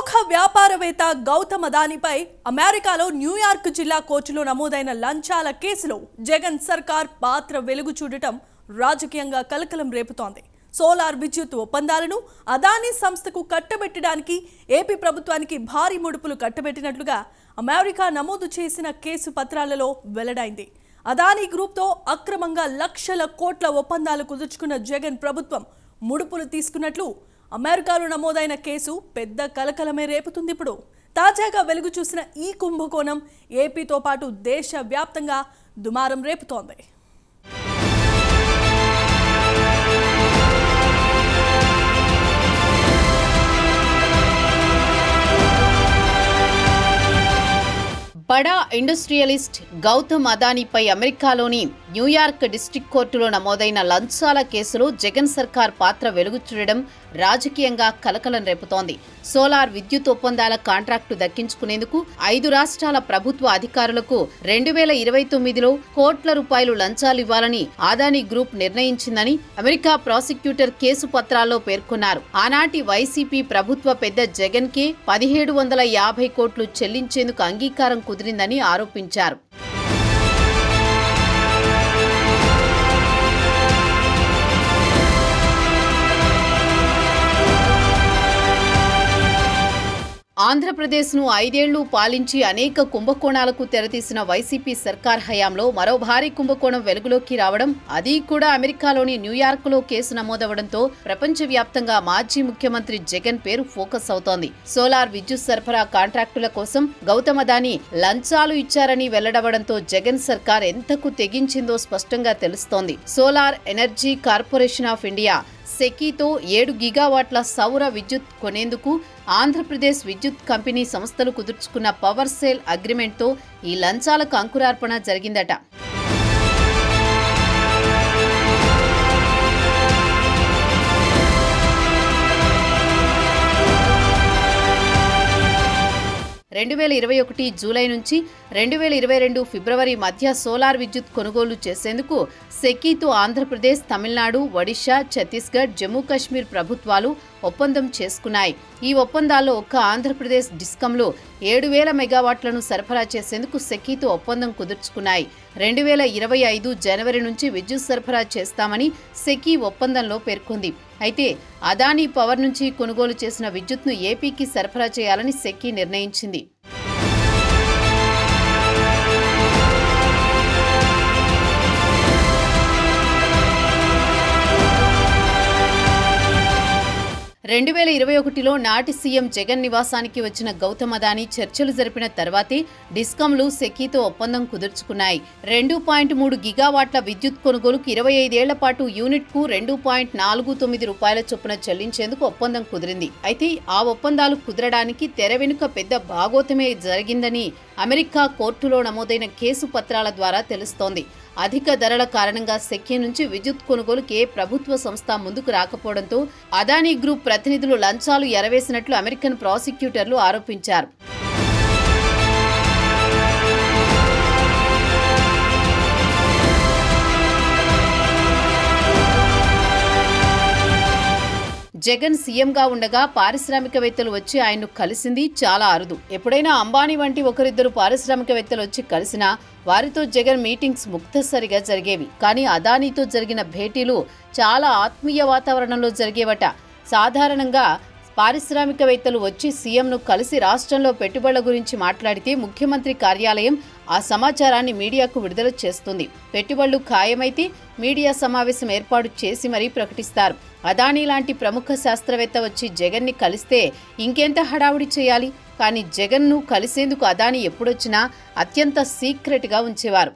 ప్రముఖ వ్యాపారవేత్త గౌతమ్ అదానీపై అమెరికాలో న్యూయార్క్ జిల్లా కోర్టులో నమోదైన లంచాల కేసులో జగన్ సర్కార్ పాత్ర వెలుగు చూడటం రాజకీయంగా కలకలం రేపుతోంది. సోలార్ విద్యుత్ ఒప్పందాలను అదానీ సంస్థకు కట్టబెట్టడానికి ఏపీ ప్రభుత్వానికి భారీ ముడుపులు కట్టబెట్టినట్లుగా అమెరికా నమోదు చేసిన కేసు పత్రాలలో వెల్లడైంది. అదానీ గ్రూప్తో అక్రమంగా లక్షల కోట్ల ఒప్పందాలు కుదుర్చుకున్న జగన్ ప్రభుత్వం ముడుపులు తీసుకున్నట్లు అమెరికాలో నమోదైన కేసు పెద్ద కలకలమే రేపుతుంది. ఇప్పుడు తాజాగా వెలుగు చూసిన ఈ కుంభకోణం ఏపీతో పాటు దేశవ్యాప్తంగా దుమారం రేపుతోంది. బడా ఇండస్ట్రియలిస్ట్ గౌతమ్ అదానీపై అమెరికాలోని న్యూయార్క్ డిస్ట్రిక్ట్ కోర్టులో నమోదైన లంచాల కేసులో జగన్ సర్కార్ పాత్ర వెలుగు చూడడం రాజకీయంగా కలకలం రేపుతోంది. సోలార్ విద్యుత్ ఒప్పందాల కాంట్రాక్టు దక్కించుకునేందుకు 5 రాష్ట్రాల ప్రభుత్వ అధికారులకు 2029లో కోట్ల రూపాయలు లంచాలివ్వాలని అదానీ గ్రూప్ నిర్ణయించిందని అమెరికా ప్రాసిక్యూటర్ కేసు పత్రాల్లో పేర్కొన్నారు. ఆనాటి వైసీపీ ప్రభుత్వ పెద్ద జగన్ కే 1750 కోట్లు చెల్లించేందుకు అంగీకారం కుదిరిందని ఆరోపించారు. ఆంధ్రప్రదేశ్ను 5 ఏళ్లు పాలించి అనేక కుంభకోణాలకు తెరతీసిన వైసీపీ సర్కార్ హయాంలో మరో భారీ కుంభకోణం వెలుగులోకి రావడం, అది కూడా అమెరికాలోని న్యూయార్క్లో కేసు నమోదవడంతో ప్రపంచవ్యాప్తంగా మాజీ ముఖ్యమంత్రి జగన్ పేరు ఫోకస్ అవుతోంది. సోలార్ విద్యుత్ సరఫరా కాంట్రాక్టుల కోసం గౌతమ్ అదానీ లంచాలు ఇచ్చారని వెల్లడవడంతో జగన్ సర్కార్ ఎంతకు తెగించిందో స్పష్టంగా తెలుస్తోంది. Solar energy corporation of India సెకీతో 7 గిగావాట్ల సౌర విద్యుత్ కొనేందుకు ఆంధ్రప్రదేశ్ విద్యుత్ కంపెనీ సంస్థలు కుదుర్చుకున్న పవర్ సేల్ అగ్రిమెంట్తో ఈ లంచాలకు అంకురార్పణ జరిగిందట. జూలై నుంచి 2022 ఫిబ్రవరి మధ్య సోలార్ విద్యుత్ కొనుగోలు చేసేందుకు సెకీతో ఆంధ్రప్రదేశ్, తమిళనాడు, ఒడిశా, ఛత్తీస్గఢ్, జమ్మూ కాశ్మీర్ ప్రభుత్వాలు ఒప్పందం చేసుకున్నాయి. ఈ ఒప్పందాల్లో ఒక్క ఆంధ్రప్రదేశ్ డిస్కంలో 7000 మెగావాట్లను సరఫరా చేసేందుకు సెకీతో ఒప్పందం కుదుర్చుకున్నాయి. 2025 జనవరి నుంచి విద్యుత్ సరఫరా చేస్తామని సెకీ ఒప్పందంలో పేర్కొంది. అయితే అదానీ పవర్ నుంచి కొనుగోలు చేసిన విద్యుత్ను ఏపీకి సరఫరా చేయాలని సెకీ నిర్ణయించింది. రెండు 2021లో నాటి సీఎం జగన్ నివాసానికి వచ్చిన గౌతమ్ అదానీ చర్చలు జరిపిన తర్వాతే డిస్కంలు సెకీతో ఒప్పందం కుదుర్చుకున్నాయి. 2.3 గిగావాట్ల విద్యుత్ కొనుగోలుకు 25 ఏళ్ల పాటు యూనిట్కు 2.49 రూపాయల చొప్పున చెల్లించేందుకు ఒప్పందం కుదిరింది. అయితే ఆ ఒప్పందాలు కుదరడానికి తెర వెనుక పెద్ద భాగోతమే జరిగిందని అమెరికా కోర్టులో నమోదైన కేసు పత్రాల ద్వారా తెలుస్తోంది. అధిక ధరల కారణంగా సెకీ నుంచి విద్యుత్ కొనుగోలుకి ఏ ప్రభుత్వ సంస్థ ముందుకు రాకపోవడంతో అదానీ గ్రూప్ ప్రతినిధులు లంచాలు ఎరవేసినట్లు అమెరికన్ ప్రాసిక్యూటర్లు ఆరోపించారు. జగన్ సీఎంగా ఉండగా పారిశ్రామికవేత్తలు వచ్చి ఆయన్ను కలిసింది చాలా అరుదు. ఎప్పుడైనా అంబానీ వంటి ఒకరిద్దరు పారిశ్రామికవేత్తలు వచ్చి కలిసినా వారితో జగన్ మీటింగ్స్ ముక్తసరిగా జరిగేవి. కానీ అదానీతో జరిగిన భేటీలు చాలా ఆత్మీయ వాతావరణంలో జరిగేవట. సాధారణంగా పారిశ్రామికవేత్తలు వచ్చి సీఎంను కలిసి రాష్ట్రంలో పెట్టుబడుల గురించి మాట్లాడితే ముఖ్యమంత్రి కార్యాలయం ఆ సమాచారాన్ని మీడియాకు విడుదల చేస్తుంది. పెట్టుబడులు ఖాయమైతే మీడియా సమావేశం ఏర్పాటు చేసి మరీ ప్రకటిస్తారు. అదానీ లాంటి ప్రముఖ శాస్త్రవేత్త వచ్చి జగన్ని కలిస్తే ఇంకెంత హడావుడి చేయాలి. కానీ జగన్ను కలిసేందుకు అదానీ ఎప్పుడొచ్చినా అత్యంత సీక్రెట్గా ఉంచేవారు.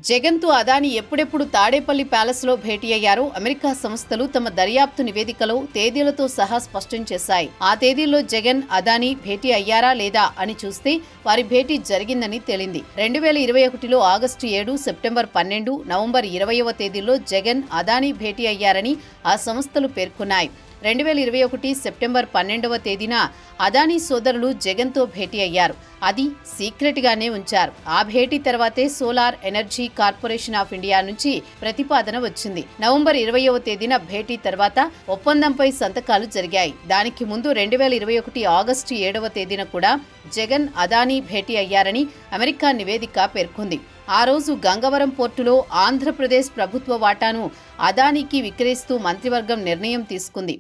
జగన్తో అదానీ ఎప్పుడెప్పుడు తాడేపల్లి ప్యాలెస్లో భేటీ అయ్యారో అమెరికా సంస్థలు తమ దర్యాప్తు నివేదికలో తేదీలతో సహా స్పష్టం చేశాయి. ఆ తేదీల్లో జగన్, అదానీ భేటీ అయ్యారా లేదా అని చూస్తే వారి భేటీ జరిగిందని తేలింది. 2021లో ఆగస్టు 7, సెప్టెంబర్ 12, నవంబర్ 20వ తేదీల్లో జగన్, అదానీ భేటీ అయ్యారని ఆ సంస్థలు పేర్కొన్నాయి. 2021 సెప్టెంబర్ 12వ తేదీన అదానీ సోదరులు జగన్తో భేటీ అయ్యారు. అది సీక్రెట్గానే ఉంచారు. ఆ భేటీ తర్వాతే solar energy corporation of India నుంచి ప్రతిపాదన వచ్చింది. నవంబర్ 20వ తేదీన భేటీ తర్వాత ఒప్పందంపై సంతకాలు జరిగాయి. దానికి ముందు 2021 ఆగస్టు 7వ తేదీన కూడా జగన్ అదానీ భేటీ అయ్యారని అమెరికా నివేదిక పేర్కొంది. ఆ రోజు గంగవరం పోర్టులో ఆంధ్రప్రదేశ్ ప్రభుత్వ వాటాను అదానీకి విక్రయిస్తూ మంత్రివర్గం నిర్ణయం తీసుకుంది.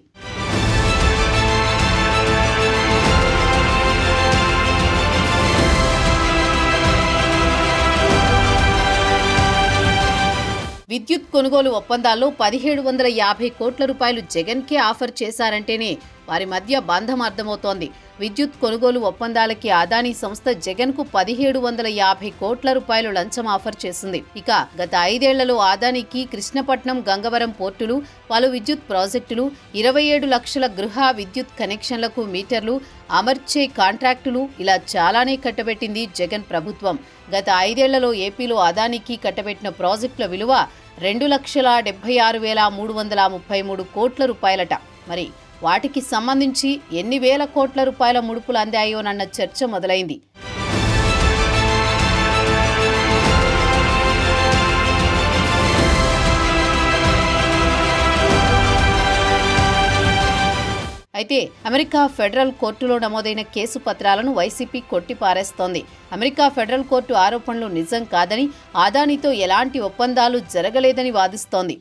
విద్యుత్ కొనుగోలు ఒప్పందాల్లో 1750 కోట్ల రూపాయలు జగన్కే ఆఫర్ చేశారంటేనే వారి మధ్య బంధం అర్థమవుతోంది. విద్యుత్ కొనుగోలు ఒప్పందాలకి అదానీ సంస్థ జగన్కు 1750 కోట్ల రూపాయలు లంచం ఆఫర్ చేసింది. ఇక గత 5 ఏళ్లలో అదానీకి కృష్ణపట్నం, గంగవరం పోర్టులు, పలు విద్యుత్ ప్రాజెక్టులు, 27 లక్షల గృహ విద్యుత్ కనెక్షన్లకు మీటర్లు అమర్చే కాంట్రాక్టులు ఇలా చాలానే కట్టబెట్టింది జగన్ ప్రభుత్వం. గత 5 ఏళ్లలో ఏపీలో అదానీకి కట్టబెట్టిన ప్రాజెక్టుల విలువ 2,76,333 కోట్ల రూపాయలట. మరి వాటికి సంబంధించి ఎన్ని వేల కోట్ల రూపాయల ముడుపులు అందాయోనన్న చర్చ మొదలైంది. అయితే అమెరికా ఫెడరల్ కోర్టులో నమోదైన కేసు పత్రాలను వైసీపీ కొట్టిపారేస్తోంది. అమెరికా ఫెడరల్ కోర్టు ఆరోపణలు నిజం కాదని, అదానీతో ఎలాంటి ఒప్పందాలు జరగలేదని వాదిస్తోంది.